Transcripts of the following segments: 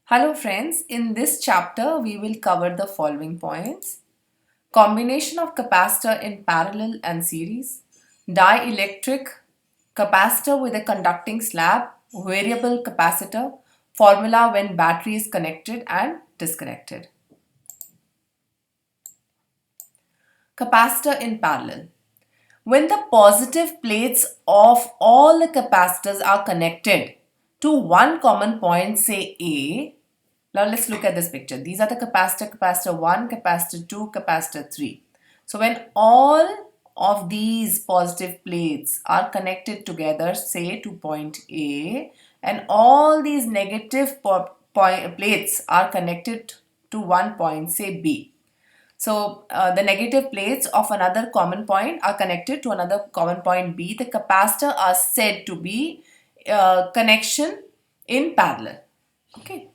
Hello friends, in this chapter we will cover the following points. Combination of capacitor in parallel and series, dielectric, capacitor with a conducting slab, variable capacitor, formula when battery is connected and disconnected. Capacitor in parallel. When the positive plates of all the capacitors are connected to one common point, say A. Now let's look at this picture. These are the capacitor 1, capacitor 2, capacitor 3. So when all of these positive plates are connected together, say to point A, and all these negative plates are connected to one point, say B. So the negative plates of another common point are connected to another common point B. The capacitor are said to be connection in parallel. Okay.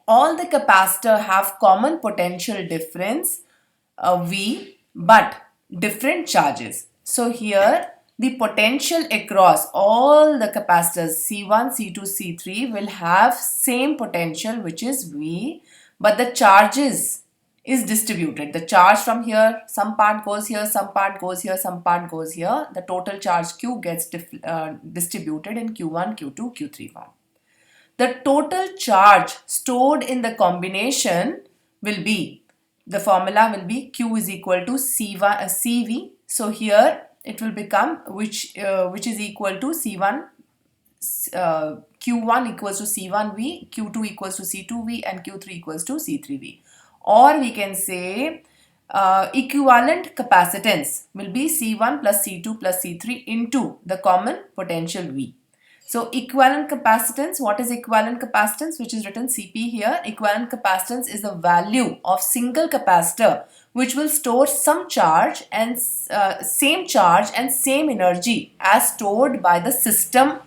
All the capacitor have common potential difference V, but different charges. So here the potential across all the capacitors C1, C2, C3 will have same potential, which is V, but the charges is distributed. The charge from here, some part goes here, some part goes here, some part goes here. The total charge Q gets distributed in Q1, Q2, Q3 form. The total charge stored in the combination will be, the formula will be Q is equal to C1, CV. So here it will become which is equal to C1, Q1 equals to C1V, Q2 equals to C2V, and Q3 equals to C3V. Or we can say equivalent capacitance will be C1 plus C2 plus C3 into the common potential V. So equivalent capacitance, what is equivalent capacitance, which is written Cp here? Equivalent capacitance is the value of single capacitor which will store some charge and same energy as stored by the system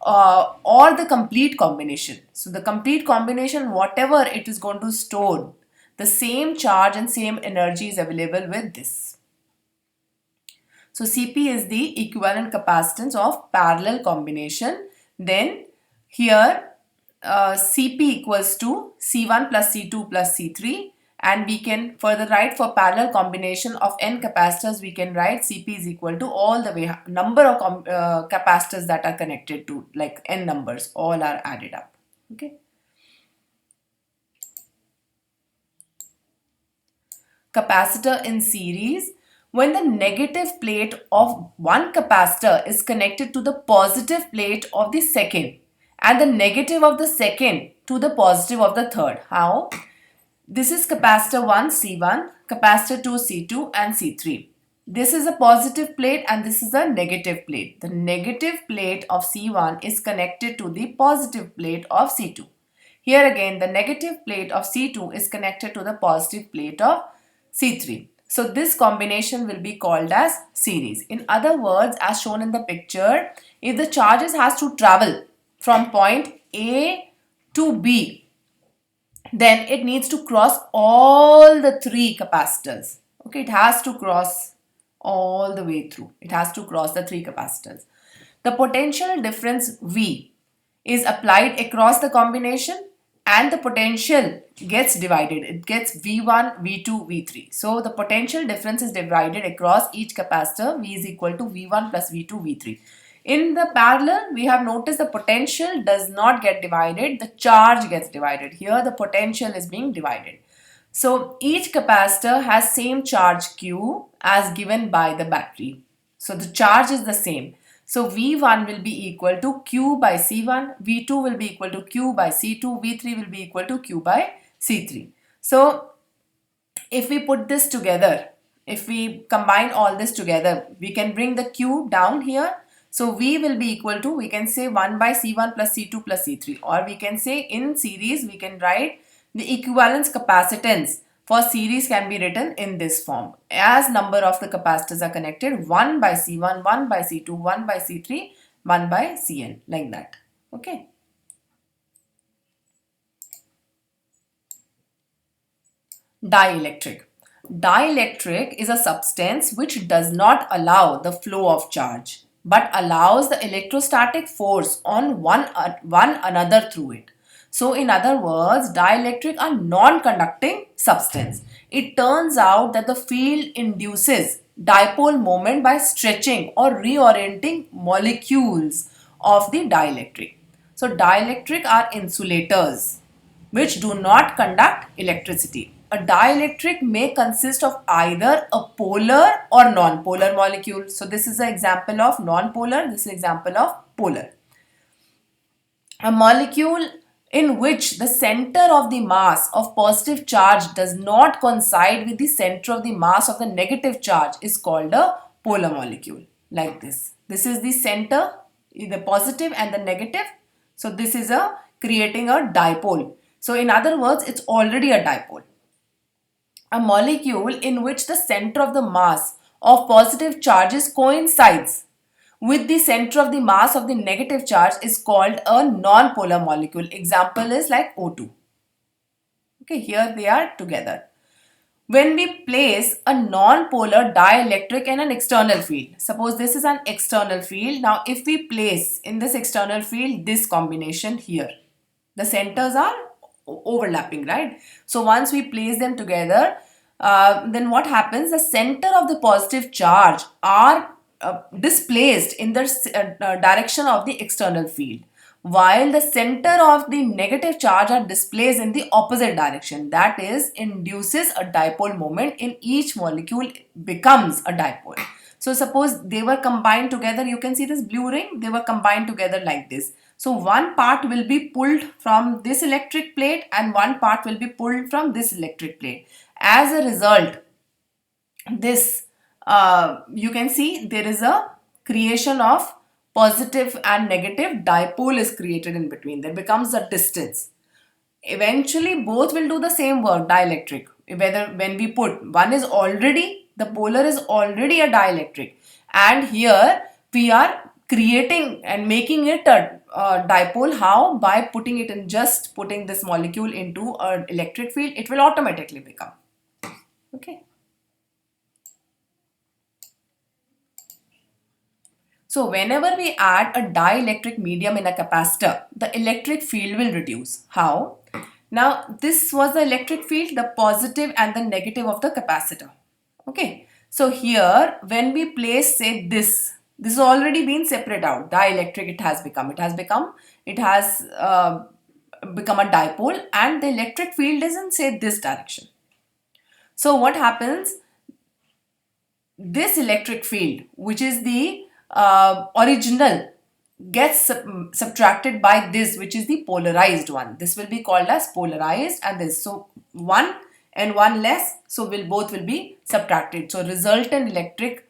or the complete combination. So the complete combination, whatever it is going to store, the same charge and same energy is available with this. So Cp is the equivalent capacitance of parallel combination. Then here Cp equals to C1 plus C2 plus C3, and we can further write for parallel combination of n capacitors, we can write Cp is equal to all the way number of capacitors that are connected to, like n numbers, all are added up. Okay. Capacitor in series. When the negative plate of one capacitor is connected to the positive plate of the second, and the negative of the second to the positive of the third. How? This is capacitor 1 C1, capacitor 2 C2 and C3. This is a positive plate and this is a negative plate. The negative plate of C1 is connected to the positive plate of C2. Here again, the negative plate of C2 is connected to the positive plate of C3. So this combination will be called as series. In other words, as shown in the picture, if the charges has to travel from point A to B, then it needs to cross all the three capacitors. Okay, it has to cross all the way through. It has to cross the three capacitors. The potential difference V is applied across the combination, and the potential gets divided. It gets V1, V2, V3. So the potential difference is divided across each capacitor. V is equal to V1 plus V2, V3. In the parallel, we have noticed the potential does not get divided. The charge gets divided. Here the potential is being divided. So each capacitor has same charge Q as given by the battery. So the charge is the same. So V1 will be equal to Q by C1, V2 will be equal to Q by C2, V3 will be equal to Q by C3. So if we put this together, if we combine all this together, we can bring the Q down here. So V will be equal to, we can say 1 by C1 plus C2 plus C3, or we can say in series, we can write the equivalence capacitance for series can be written in this form. As number of the capacitors are connected, 1 by C1, 1 by C2, 1 by C3, 1 by Cn, like that. Okay. Dielectric. Dielectric is a substance which does not allow the flow of charge, but allows the electrostatic force on one another through it. So in other words, dielectric are non-conducting substance. It turns out that the field induces dipole moment by stretching or reorienting molecules of the dielectric. So dielectric are insulators which do not conduct electricity. A dielectric may consist of either a polar or non-polar molecule. So this is an example of non-polar, this is an example of polar. A molecule in which the center of the mass of positive charge does not coincide with the center of the mass of the negative charge is called a polar molecule, like this. This is the center, the positive and the negative. So this is a creating a dipole. So in other words, it's already a dipole. A molecule in which the center of the mass of positive charges coincides with the center of the mass of the negative charge is called a non-polar molecule. Example is like O2. Okay, here they are together. When we place a non-polar dielectric in an external field, suppose this is an external field. Now if we place in this external field this combination here, the centers are overlapping, right? So once we place them together, then what happens? The center of the positive charge are displaced in the direction of the external field, while the center of the negative charge are displaced in the opposite direction. That is, induces a dipole moment in each molecule becomes a dipole. So suppose they were combined together, you can see this blue ring, they were combined together like this. So one part will be pulled from this electric plate and one part will be pulled from this electric plate. As a result, this you can see there is a creation of positive and negative dipole is created in between. There becomes a distance. Eventually both will do the same work, dielectric. Whether when we put one is already, the polar is already a dielectric, and here we are creating and making it a dipole. How? By putting it in, just putting this molecule into an electric field, it will automatically become. Okay. So whenever we add a dielectric medium in a capacitor, the electric field will reduce. How? Now this was the electric field, the positive and the negative of the capacitor. Okay. So here when we place, say, this has already been separated out. Dielectric it has become. It has become a dipole, and the electric field is in, say, this direction. So what happens? This electric field, which is the original, gets subtracted by this, which is the polarized one. This will be called as polarized, and this. So one and one less, so both will be subtracted. So resultant electric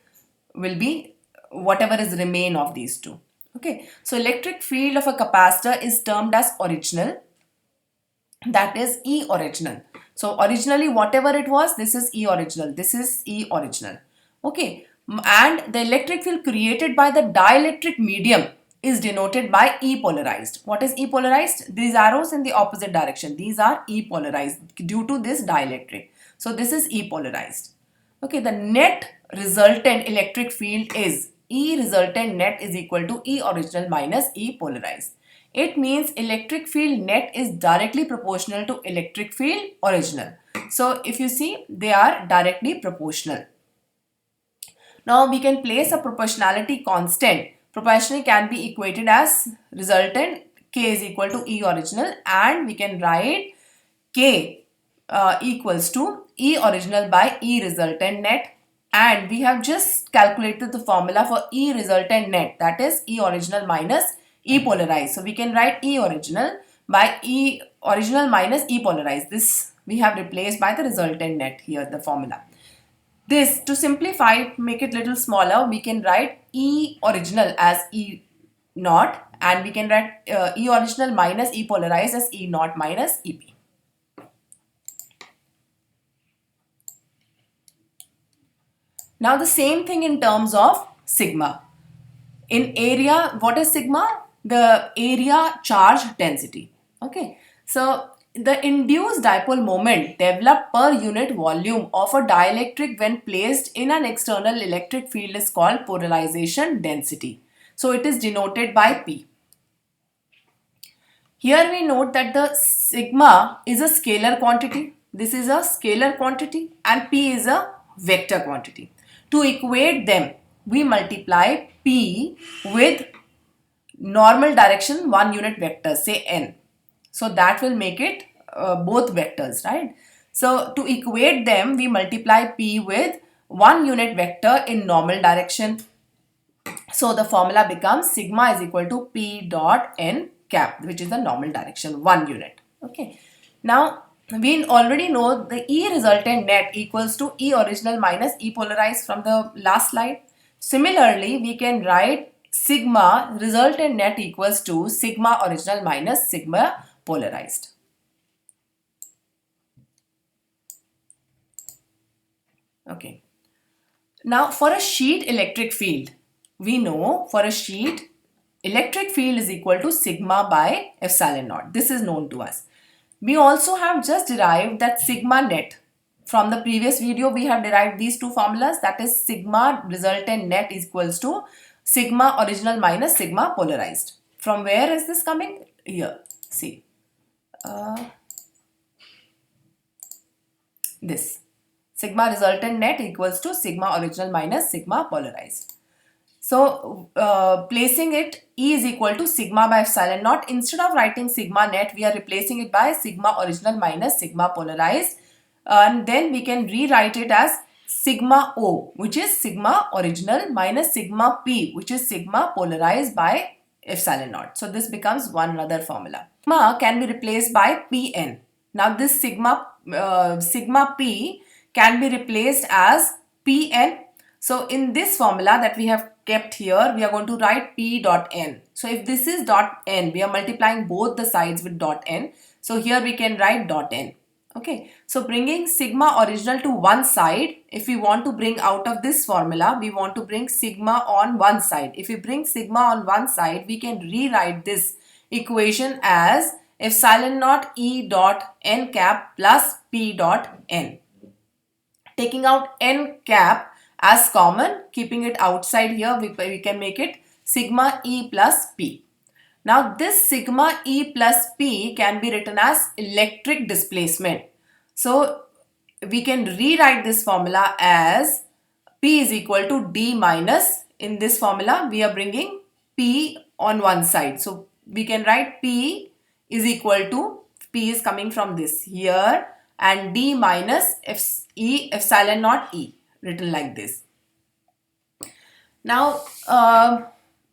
will be whatever is remain of these two. Okay. So electric field of a capacitor is termed as original. That is E original. So originally whatever it was, this is E original. This is E original. Okay. And the electric field created by the dielectric medium is denoted by E polarized. What is E polarized? These arrows in the opposite direction. These are E polarized due to this dielectric. So this is E polarized. Okay, the net resultant electric field is E resultant net is equal to E original minus E polarized. It means electric field net is directly proportional to electric field original. So if you see, they are directly proportional. Now we can place a proportionality constant. Proportionality can be equated as resultant K is equal to E original, and we can write K equals to E original by E resultant net, and we have just calculated the formula for E resultant net, that is E original minus E polarized. So we can write E original by E original minus E polarized. This we have replaced by the resultant net here, the formula. This, to simplify it, make it little smaller, we can write E original as E naught, and we can write E original minus E polarized as E naught minus EP. Now the same thing in terms of sigma. In area, what is sigma? The area charge density. Okay. So the induced dipole moment developed per unit volume of a dielectric when placed in an external electric field is called polarization density. So it is denoted by P. Here we note that the sigma is a scalar quantity. This is a scalar quantity and P is a vector quantity. To equate them, we multiply P with normal direction 1 unit vector, say n. So that will make it both vectors, right? So to equate them, we multiply P with 1 unit vector in normal direction. So the formula becomes sigma is equal to P dot n cap, which is the normal direction, 1 unit. Okay. Now we already know the E resultant net equals to E original minus E polarized from the last slide. Similarly, we can write sigma resultant net equals to sigma original minus sigma polarized. Okay. Now for a sheet electric field, we know for a sheet electric field is equal to sigma by epsilon naught. This is known to us. We also have just derived that sigma net. From the previous video, we have derived these two formulas, that is sigma resultant net is equals to sigma original minus sigma polarized. From where is this coming? Here, see. This. Sigma resultant net equals to sigma original minus sigma polarized. So placing it E is equal to sigma by epsilon naught. Instead of writing sigma net, we are replacing it by sigma original minus sigma polarized. And then we can rewrite it as sigma O, which is sigma original minus sigma P, which is sigma polarized by epsilon naught. So this becomes one another formula. Sigma can be replaced by Pn. Now this sigma P can be replaced as Pn. So in this formula that we have kept here, we are going to write P dot n. So if this is dot n, we are multiplying both the sides with dot n. So here we can write dot n. Okay, so bringing sigma original to one side, if we want to bring out of this formula, we want to bring sigma on one side. If we bring sigma on one side, we can rewrite this equation as epsilon naught E dot n cap plus P dot n. Taking out n cap as common, keeping it outside here, we can make it sigma E plus P. Now this sigma E plus P can be written as electric displacement. So we can rewrite this formula as P is equal to D minus, in this formula we are bringing P on one side. So we can write P is equal to, P is coming from this here, and D minus epsilon naught E, written like this. Now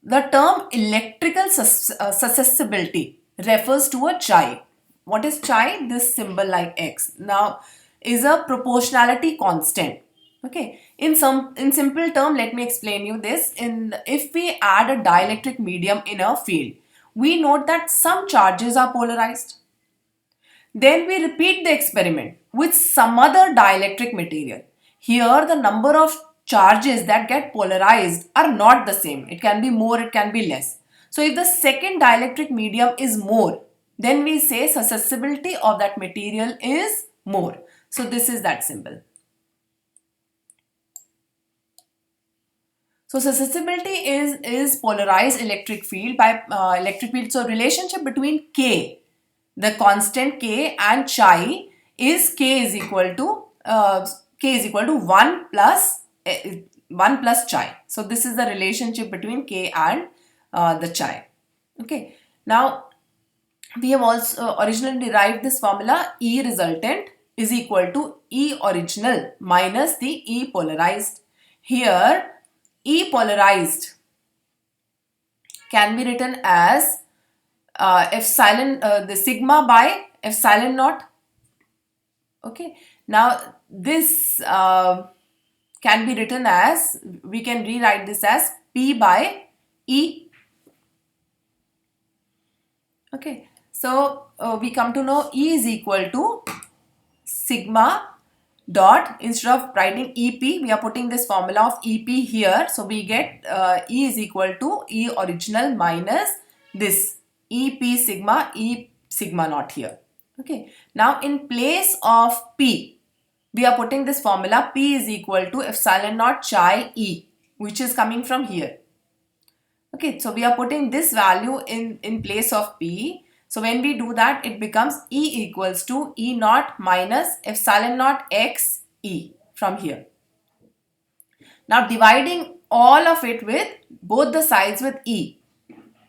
the term electrical susceptibility refers to a chi. What is chi? This symbol like X. Now is a proportionality constant. Okay. In simple term, let me explain you this. If we add a dielectric medium in a field, we note that some charges are polarized. Then we repeat the experiment with some other dielectric material. Here the number of charges that get polarized are not the same. It can be more, it can be less. So if the second dielectric medium is more, then we say susceptibility of that material is more. So this is that symbol. So susceptibility is polarized electric field by electric field. So relationship between K, the constant K, and chi is K is equal to 1 plus 1 plus chi. So this is the relationship between K and the chi. Okay. Now we have also originally derived this formula, E resultant is equal to E original minus the E polarized. Here E polarized can be written as the sigma by epsilon naught. Okay. Now this can be written as, we can rewrite this as P by E. Okay. So we come to know E is equal to sigma dot, instead of writing EP, we are putting this formula of EP here. So we get E is equal to E original minus this EP sigma, E sigma naught here. Okay. Now in place of P, we are putting this formula P is equal to epsilon naught chi E, which is coming from here. Okay. So we are putting this value in place of P. So when we do that, it becomes E equals to E naught minus epsilon naught x E from here. Now dividing all of it with both the sides with E,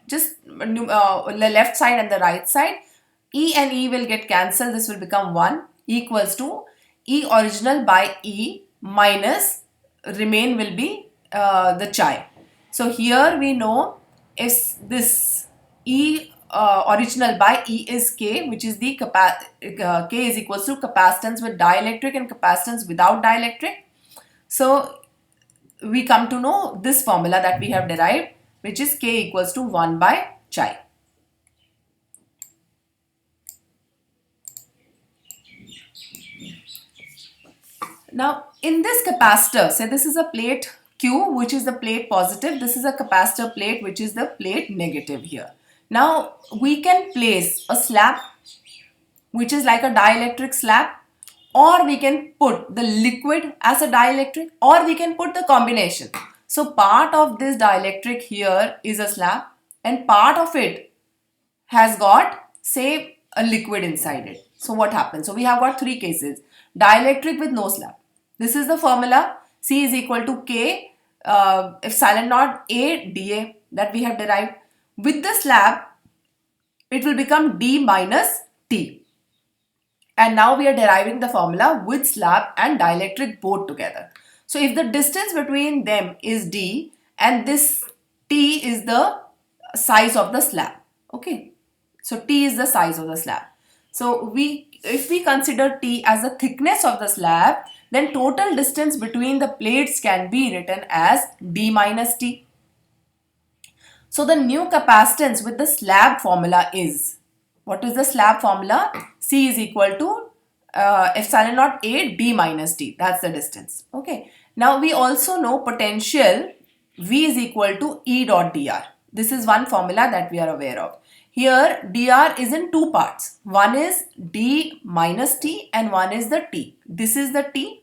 just the left side and the right side, E and E will get cancelled. This will become 1 equals to E original by E minus remain will be the chi. So here we know if this E original by E is K, which is the K is equals to capacitance with dielectric and capacitance without dielectric. So we come to know this formula that we have derived, which is K equals to 1 by chi. Now in this capacitor, say this is a plate Q, which is the plate positive. This is a capacitor plate, which is the plate negative here. Now we can place a slab, which is like a dielectric slab, or we can put the liquid as a dielectric, or we can put the combination. So part of this dielectric here is a slab and part of it has got, say, a liquid inside it. So what happens? So we have got three cases. Dielectric with no slab. This is the formula. C is equal to K epsilon naught A dA that we have derived. With the slab, it will become D minus T. And now we are deriving the formula with slab and dielectric both together. So if the distance between them is D and this T is the size of the slab. Okay. So T is the size of the slab. So if we consider T as the thickness of the slab, then total distance between the plates can be written as D minus T. So the new capacitance with the slab formula is, what is the slab formula? C is equal to epsilon naught A D minus T. That's the distance. Okay. Now we also know potential V is equal to E dot dr. This is one formula that we are aware of. Here dr is in two parts. One is D minus T and one is the T. This is the T.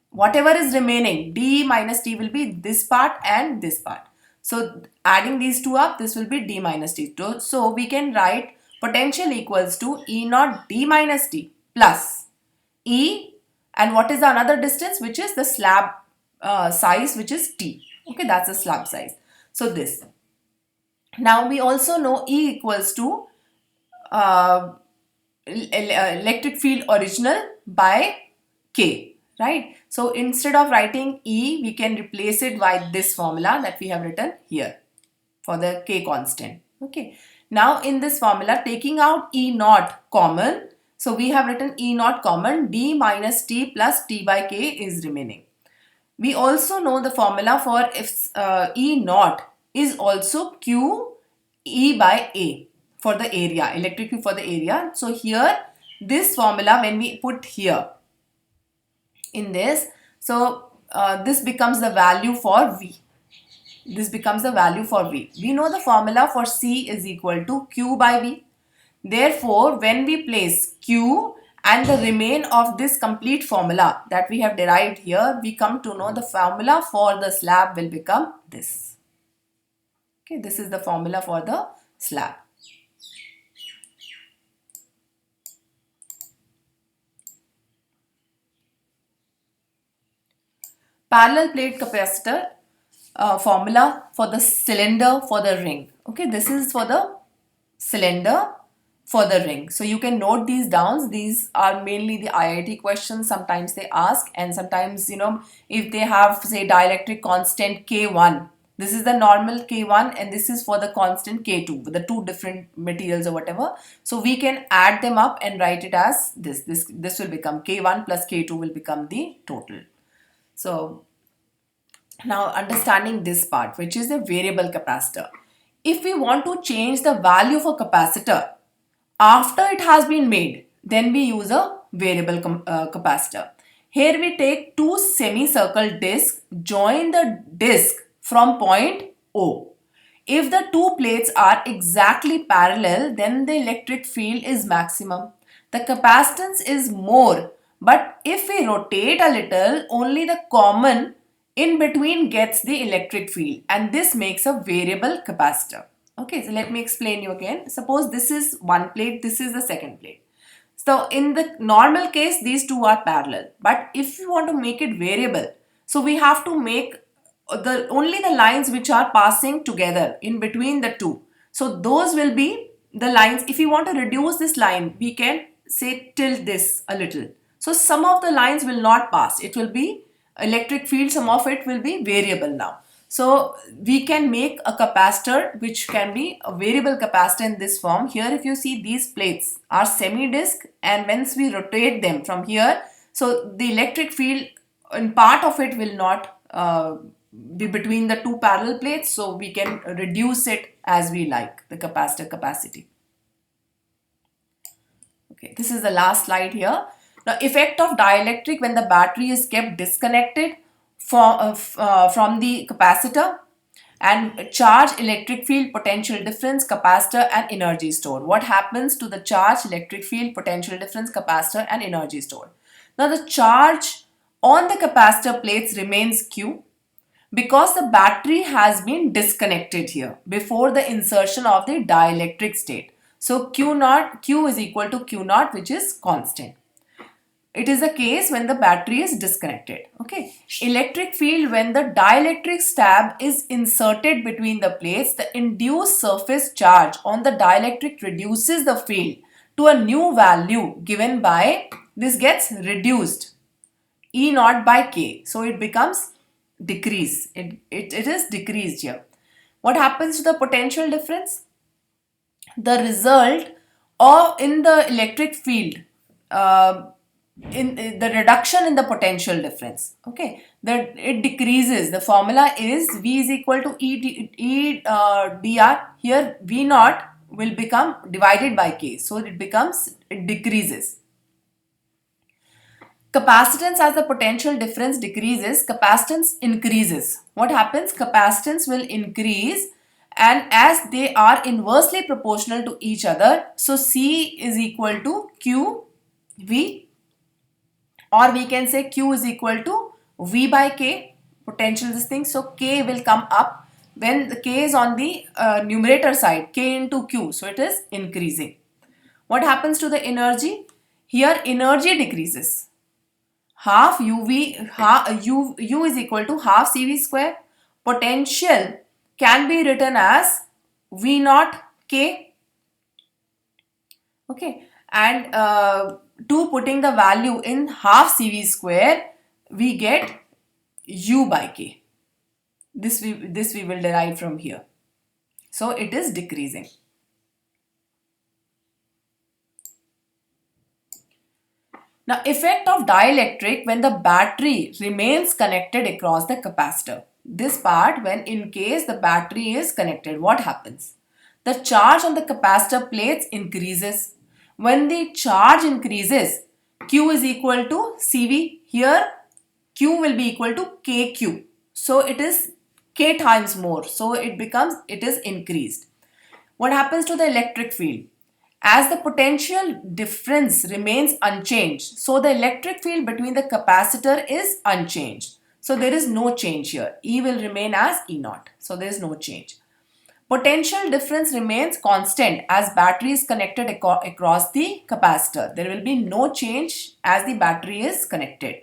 Whatever is remaining, D minus T will be this part and this part. So adding these two up, this will be D minus T. So we can write potential equals to E naught D minus T plus E, and what is the another distance, which is the slab size, which is T. Okay, that's the slab size. So this. Now we also know E equals to electric field original by K, right? So instead of writing E, we can replace it by this formula that we have written here for the K constant. Okay. Now in this formula, taking out E naught common, so we have written E naught common, D minus T plus T by K is remaining. We also know the formula for if E naught is also Q E by A for the area, electric field for the area. So here, this formula when we put here in this, so this becomes the value for V. This becomes the value for V. We know the formula for C is equal to Q by V. Therefore, when we place Q and the remain of this complete formula that we have derived here, we come to know the formula for the slab will become this. Okay, this is the formula for the slab. Parallel plate capacitor formula for the cylinder for the ring. Okay, this is for the cylinder for the ring. So you can note these down. These are mainly the IIT questions. Sometimes they ask, and sometimes, you know, if they have, say, dielectric constant K1, this is the normal K1 and this is for the constant K2 with the two different materials or whatever. So we can add them up and write it as this. This will become K1 plus K2 will become the total. So now understanding this part, which is a variable capacitor. If we want to change the value of a capacitor after it has been made, then we use a variable capacitor. Here we take two semicircle discs, join the disc from point O. If the two plates are exactly parallel, then the electric field is maximum. The capacitance is more, but if we rotate a little, only the common in between gets the electric field, and this makes a variable capacitor. Okay, so let me explain you again. Suppose this is one plate, this is the second plate. So in the normal case, these two are parallel. But if you want to make it variable, so we have to make the only the lines which are passing together in between the two. So those will be the lines. If you want to reduce this line, we can say tilt this a little. So some of the lines will not pass. It will be electric field, some of it will be variable now. So we can make a capacitor which can be a variable capacitor in this form. Here if you see, these plates are semi-disc, and once we rotate them from here, so the electric field in part of it will not be between the two parallel plates, so we can reduce it as we like, the capacitor capacity. Okay, this is the last slide here. Now, effect of dielectric when the battery is kept disconnected from the capacitor, and charge, electric field, potential difference, capacitor and energy stored. What happens to the charge, electric field, potential difference, capacitor and energy stored? Now the charge on the capacitor plates remains Q because the battery has been disconnected here before the insertion of the dielectric state. So Q is equal to Q naught, which is constant. It is the case when the battery is disconnected. Okay. Electric field, when the dielectric stab is inserted between the plates, the induced surface charge on the dielectric reduces the field to a new value given by, this gets reduced, E naught by K. So it becomes decrease. It is decreased here. What happens to the potential difference? The result of in the electric field, in the reduction in the potential difference, okay, that it decreases. The formula is V is equal to dr. Here V naught will become divided by K, so it decreases. Capacitance, as the potential difference decreases, capacitance increases. What happens? Capacitance will increase, and as they are inversely proportional to each other, so C is equal to Q V, or we can say Q is equal to V by K, potential this thing. So K will come up when the K is on the numerator side, K into Q, so it is increasing. What happens to the energy? Here energy decreases. Half U is equal to half CV square. Potential can be written as V naught K. Okay, and to putting the value in half CV square, we get U by K. This we will derive from here. So it is decreasing. Now, effect of dielectric when the battery remains connected across the capacitor. This part, when in case the battery is connected, what happens? The charge on the capacitor plates increases. When the charge increases, Q is equal to CV. Here, Q will be equal to KQ. So it is K times more. So it is increased. What happens to the electric field? As the potential difference remains unchanged, so the electric field between the capacitor is unchanged. So there is no change here. E will remain as E naught. So there is no change. Potential difference remains constant as battery is connected across the capacitor. There will be no change as the battery is connected.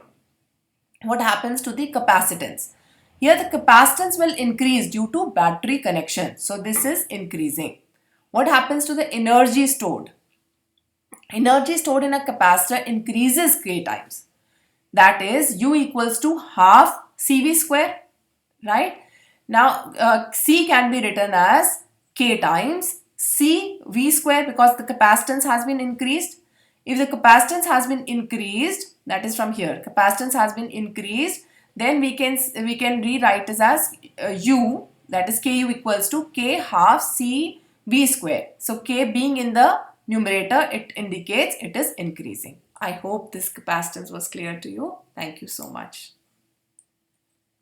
What happens to the capacitance? Here the capacitance will increase due to battery connection. So this is increasing. What happens to the energy stored? Energy stored in a capacitor increases K times. That is U equals to half CV square, right? Now C can be written as K times C V square because the capacitance has been increased. If the capacitance has been increased, that is from here, capacitance has been increased, then we can rewrite this as U, that is Ku equals to K half C V square. So K being in the numerator, it indicates it is increasing. I hope this capacitance was clear to you. Thank you so much.